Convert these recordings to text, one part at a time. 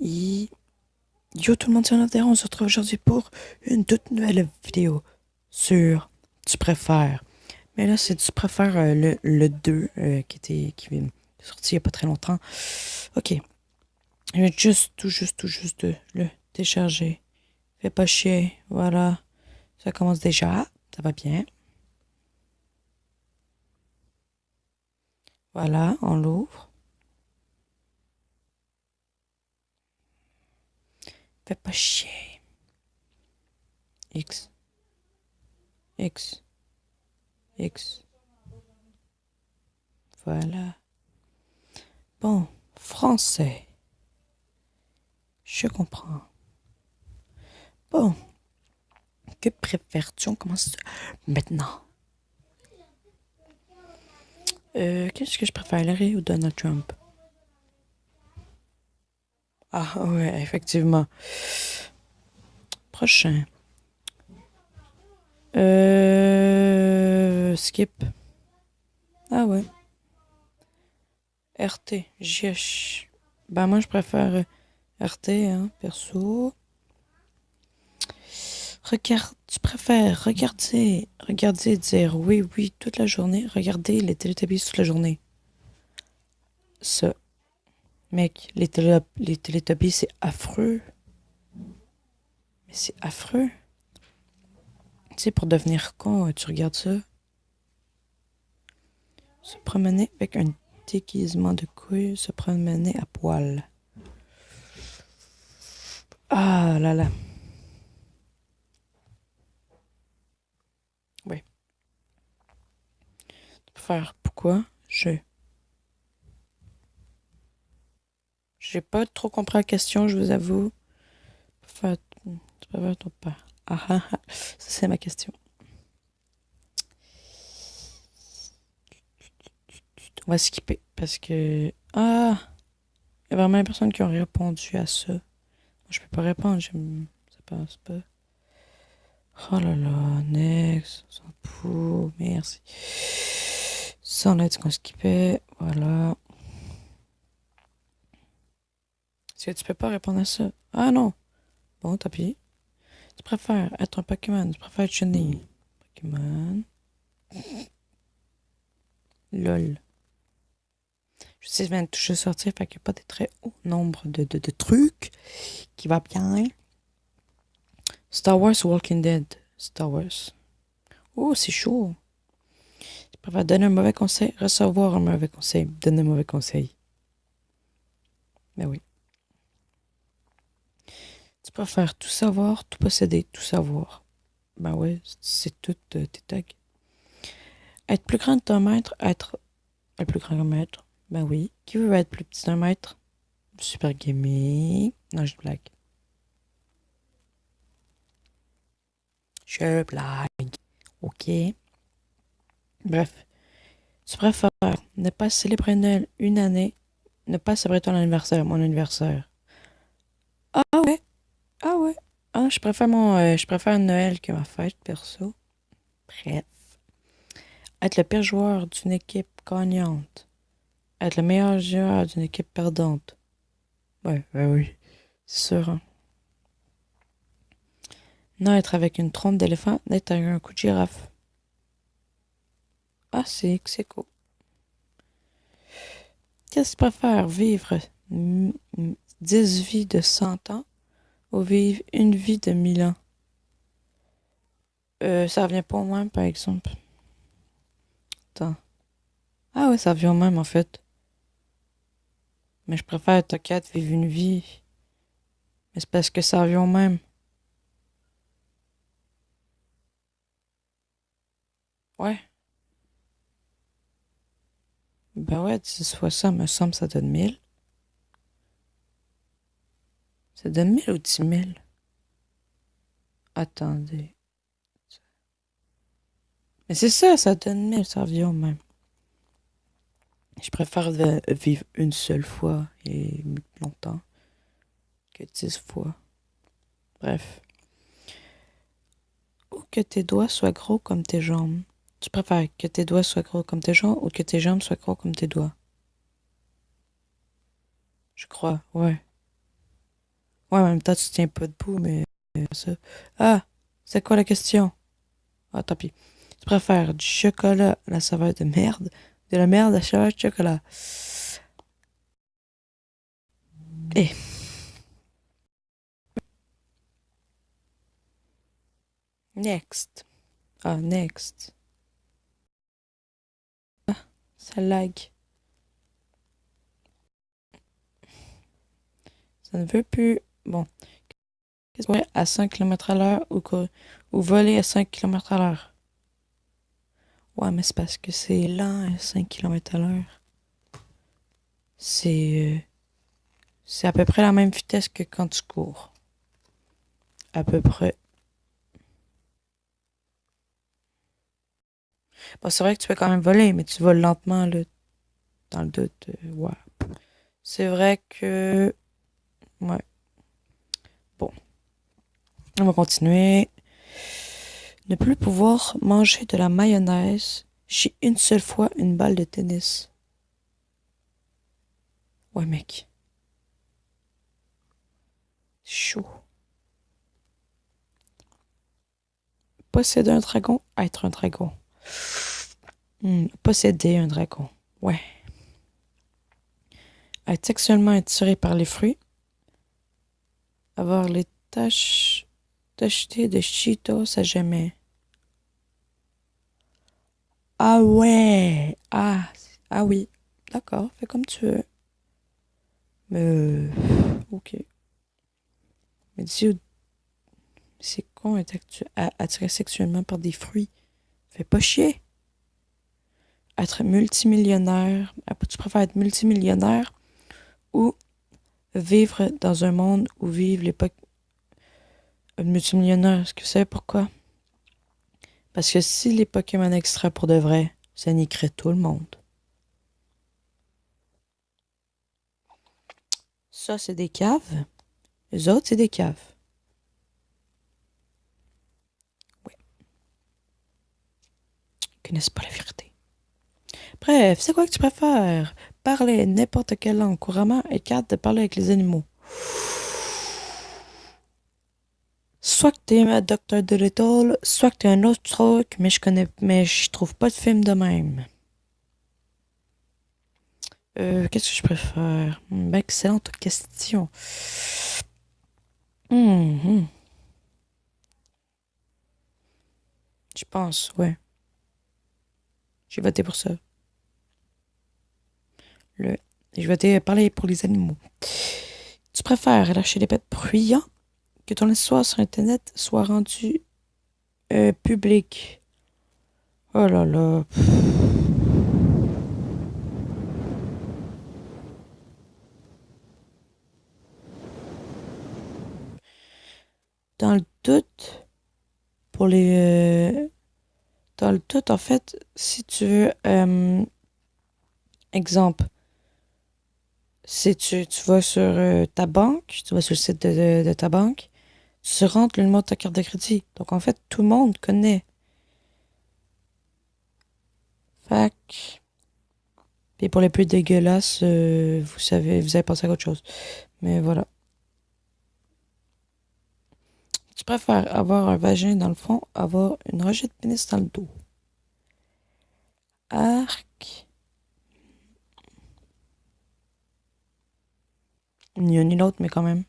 Et yo tout le monde, c'est Notera, on se retrouve aujourd'hui pour une toute nouvelle vidéo sur Tu préfères. Mais là, c'est Tu préfères le 2 qui est sorti il n'y a pas très longtemps. Ok, je vais tout juste le télécharger. Fais pas chier, voilà. Ça commence déjà, ça va bien. Voilà, on l'ouvre. Fais pas chier. X, X, X. Voilà. Bon, français. Je comprends. Bon, que préfères-tu? On commence maintenant. Qu'est-ce que je préfère, Hillary ou Donald Trump? Ah ouais, effectivement. Prochain. Skip. Ah ouais. RT. JH. Ben moi je préfère RT, hein, perso. Regarde, tu préfères regarder, dire oui, oui toute la journée, regarder les Teletubbies toute la journée. Ça, mec, les Teletubbies c'est affreux. Mais c'est affreux. Tu sais, pour devenir con, tu regardes ça. Se promener avec un déguisement de couilles, se promener à poil. Ah là là. Oui. Tu peux faire pourquoi? J'ai pas trop compris la question, je vous avoue. Faire, tu peux faire ton père. Ah ah ah. Ça, c'est ma question. On va skipper parce que. Ah! Il y a vraiment des personnes qui ont répondu à ça. Moi, je peux pas répondre, ça passe pas. Oh là là, next, on s'en fout, merci. Ça, on a dit qu'on skippait, voilà. Est-ce que tu peux pas répondre à ça? Ah non. Bon, tant pis. Tu préfères être un Pokémon, tu préfères être chenille. Pokémon. LOL. Je sais, je viens de toucher sortir, fait qu'il n'y a pas de très haut nombre de trucs qui va bien. Star Wars Walking Dead. Star Wars. Oh, c'est chaud. Je préfère donner un mauvais conseil, recevoir un mauvais conseil, donner un mauvais conseil. Ben oui. Tu préfères tout savoir, tout posséder, tout savoir. Ben ouais, c'est tout tes tags. Être plus grand d'un mètre, être le plus grand d'un mètre. Ben oui. Qui veut être plus petit d'un mètre? Super gaming. Non, je blague. Je blague. Ok. Bref. Tu préfères ne pas célébrer Noël une année, ne pas célébrer ton anniversaire, mon anniversaire. Ah ouais. Ah ouais. Ah, je préfère Noël que ma fête, perso. Bref. Être le pire joueur d'une équipe gagnante. Être le meilleur joueur d'une équipe perdante. Ouais, ouais, oui. C'est sûr, hein. Naître avec une trompe d'éléphant, naître avec un cou de girafe. Ah, c'est cool. Qu'est-ce que tu préfères, vivre 10 vies de 100 ans ou vivre une vie de 1000 ans? Ça revient pas au même, par exemple. Attends. Ah ouais, ça revient au même, en fait. Mais je préfère être 4 vivre une vie. Mais c'est parce que ça revient au même. Ouais. Ben ouais, 10 fois ça, me semble, ça donne 1000. Ça donne 1000 ou 10 000? Attendez. Mais c'est ça, ça donne 1000, ça revient au même. Je préfère vivre une seule fois et longtemps que 10 fois. Bref. Ou que tes doigts soient gros comme tes jambes. Tu préfères que tes doigts soient gros comme tes jambes ou que tes jambes soient gros comme tes doigts? Je crois, ouais. Ouais, en même temps, tu tiens pas debout, mais ça. Ah, c'est quoi la question? Ah, tant pis. Tu préfères du chocolat à la saveur de merde, de la merde à la saveur de chocolat? Eh, next. Ah, next. Ça lag. Ça ne veut plus. Bon. Qu'est-ce que à 5 km à l'heure ou voler à 5 km à l'heure? Ouais, mais c'est parce que c'est lent à 5 km à l'heure. C'est c'est à peu près la même vitesse que quand tu cours. À peu près. Bon, c'est vrai que tu peux quand même voler, mais tu voles lentement, là, dans le doute. Ouais. C'est vrai que... Ouais. Bon, on va continuer. Ne plus pouvoir manger de la mayonnaise chez une seule fois une balle de tennis. Ouais, mec. Chaud. Posséder un dragon, être un dragon. Posséder un dragon. Ouais. Être sexuellement attiré par les fruits. Avoir les tachetés de Cheetos à jamais. Ah ouais. Ah oui. D'accord, fais comme tu veux. Mais ok. Mais dis, c'est con être attiré sexuellement par des fruits. Fais pas chier. Être multimillionnaire. Tu préfères être multimillionnaire ou vivre dans un monde où vivent les multimillionnaires? Est-ce que vous savez pourquoi? Parce que si les Pokémon extraient pour de vrai, ça niquerait tout le monde. Ça, c'est des caves. Les autres, c'est des caves. Oui, ils connaissent pas la vérité. Bref, c'est quoi que tu préfères? Parler n'importe quelle langue couramment et capable de parler avec les animaux. Soit que t'es un Docteur Dolittle, soit que t'es un autre truc, mais je trouve pas de film de même. Qu'est-ce que je préfère? Excellente question. Mhm. Je pense, ouais. J'ai voté pour ça. Le... Je voté parler pour les animaux. Tu préfères lâcher des pets bruyants que ton histoire sur Internet soit rendue publique? Oh là là. Dans le doute, pour dans le doute, en fait, si tu veux, exemple, si tu vas sur ta banque, tu vas sur le site de ta banque, tu rentres le numéro de ta carte de crédit. Donc, en fait, tout le monde connaît. Fac. Puis pour les plus dégueulasses, vous savez, vous avez pensé à autre chose. Mais voilà. Tu préfères avoir un vagin dans le fond, avoir une rangée de pénis dans le dos. Arc. Ni un ni l'autre, mais quand même.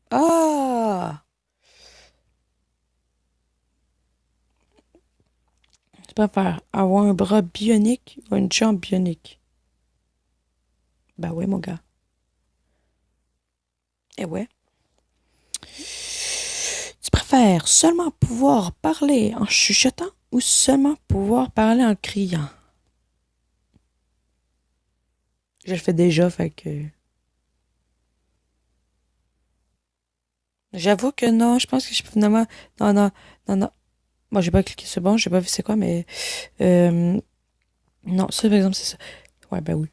Ah! Tu préfères avoir un bras bionique ou une jambe bionique? Bah ouais, mon gars. Eh ouais. Tu préfères seulement pouvoir parler en chuchotant ou seulement pouvoir parler en criant? Je le fais déjà, fait que... J'avoue que non, je pense que je peux finalement... Non, non, non, non. Moi, j'ai pas cliqué sur bon, j'ai pas vu c'est quoi, mais... euh, non, ça, par exemple, c'est ça. Ouais, ben oui.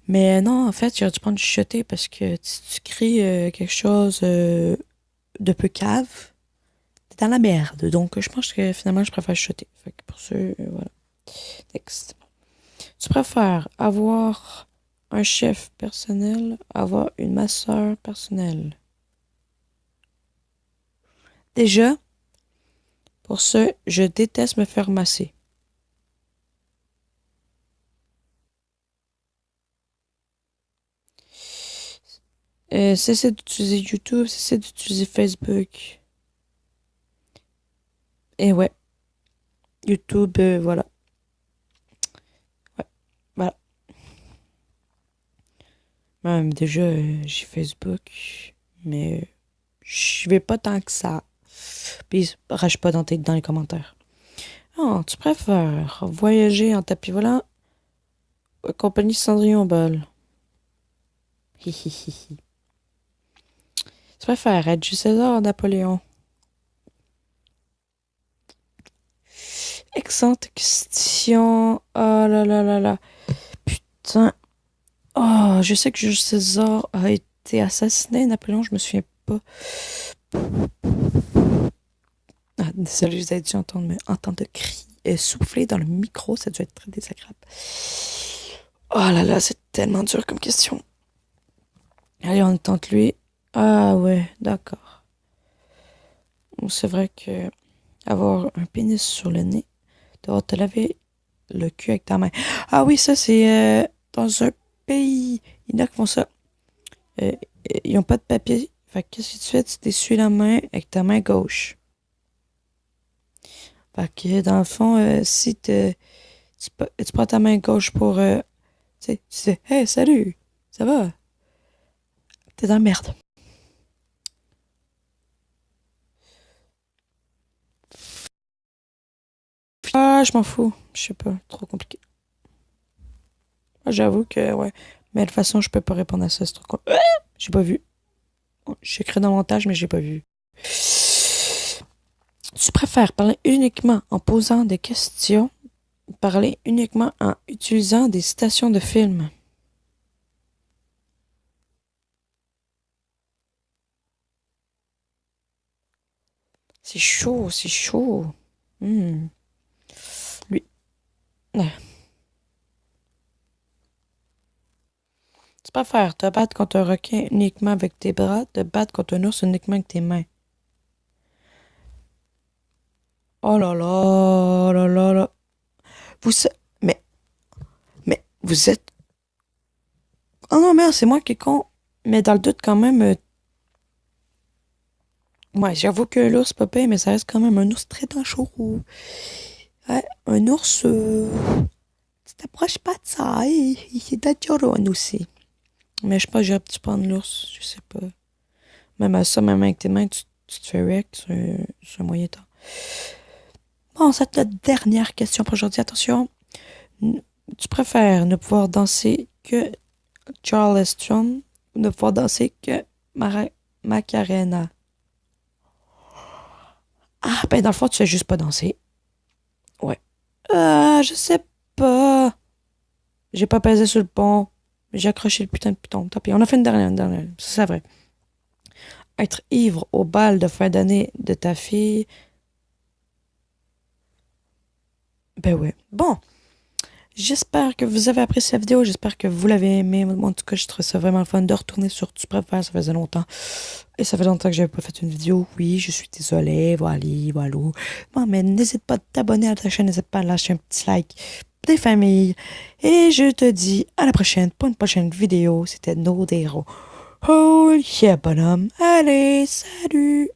Mais non, en fait, j'aurais dû prendre du chuchoter parce que si tu cries quelque chose de peu cave, t'es dans la merde. Donc, je pense que finalement, je préfère chuchoter. Fait que pour ça, voilà. Next. Tu préfères avoir un chef personnel, avoir une masseur personnelle? Déjà, pour ce, je déteste me faire masser. Cessez d'utiliser YouTube, cessez d'utiliser Facebook. Et ouais, YouTube, voilà. Ouais, voilà. Même déjà, j'ai Facebook, mais je vais pas tant que ça. Puis, rage pas dans les commentaires. Oh, tu préfères voyager en tapis volant ou accompagner Cendrillon au bal? Hi, hi, hi, hi. Tu préfères être Jules César ou Napoléon? Excellente question. Oh là là là là. Putain. Oh, je sais que Jules César a été assassiné. Napoléon, je me souviens pas. Ah, désolé, vous avez dû entendre cri souffler dans le micro. Ça doit être très désagréable. Oh là là, c'est tellement dur comme question. Allez, on tente lui. Ah ouais, d'accord. C'est vrai que avoir un pénis sur le nez, devoir te laver le cul avec ta main. Ah oui, ça c'est dans un pays. Il y en a qui font ça. Euh, ils ont pas de papier. Fait que qu'est-ce que tu fais? Tu t'essuies la main avec ta main gauche. Fait que dans le fond, si tu prends ta main gauche pour tu dis hey, salut, ça va? T'es dans la merde. Ah, je m'en fous. Je sais pas, trop compliqué. Ah, j'avoue que ouais. Mais de toute façon, je peux pas répondre à ça, c'est trop j'ai pas vu. J'écris dans le montage, mais j'ai pas vu. Tu préfères parler uniquement en posant des questions ou parler uniquement en utilisant des citations de films? C'est chaud, c'est chaud. Hmm. Lui. Ouais. Tu préfères te battre contre un requin uniquement avec tes bras, te battre contre un ours uniquement avec tes mains? Oh là là, oh là là là. Vous, sa- mais, mais, vous êtes... Oh non, merde, c'est moi qui est con. Mais dans le doute, quand même, ouais, j'avoue que l'ours, pas pire, mais ça reste quand même un ours très dangereux. Ouais, un ours, tu t'approches pas de ça, il est dangereux, un aussi. Mais je sais pas, j'aurais pu prendre l'ours, je sais pas. Même à ça, même avec tes mains, tu te fais wreck sur un moyen temps. Bon, c'est notre dernière question pour aujourd'hui. Attention, tu préfères ne pouvoir danser que Charleston ou ne pouvoir danser que Macarena? Ah, ben dans le fond, tu sais juste pas danser. Ouais. Je sais pas. J'ai pas pesé sur le pont. J'ai accroché le putain de piton. Tant pis, on a fait une dernière. C'est vrai. Être ivre au bal de fin d'année de ta fille. Ben ouais. Bon, j'espère que vous avez apprécié la vidéo. J'espère que vous l'avez aimé. Moi, en tout cas, je trouve ça vraiment le fun de retourner sur Tu préfères. Ça faisait longtemps. Et ça fait longtemps que j'avais pas fait une vidéo. Oui, je suis désolée. Voilà, voilà. Bon, mais n'hésite pas à t'abonner à ta chaîne. N'hésite pas à lâcher un petit like des familles. Et je te dis à la prochaine pour une prochaine vidéo. C'était No Dero. Oh yeah, bonhomme. Allez, salut!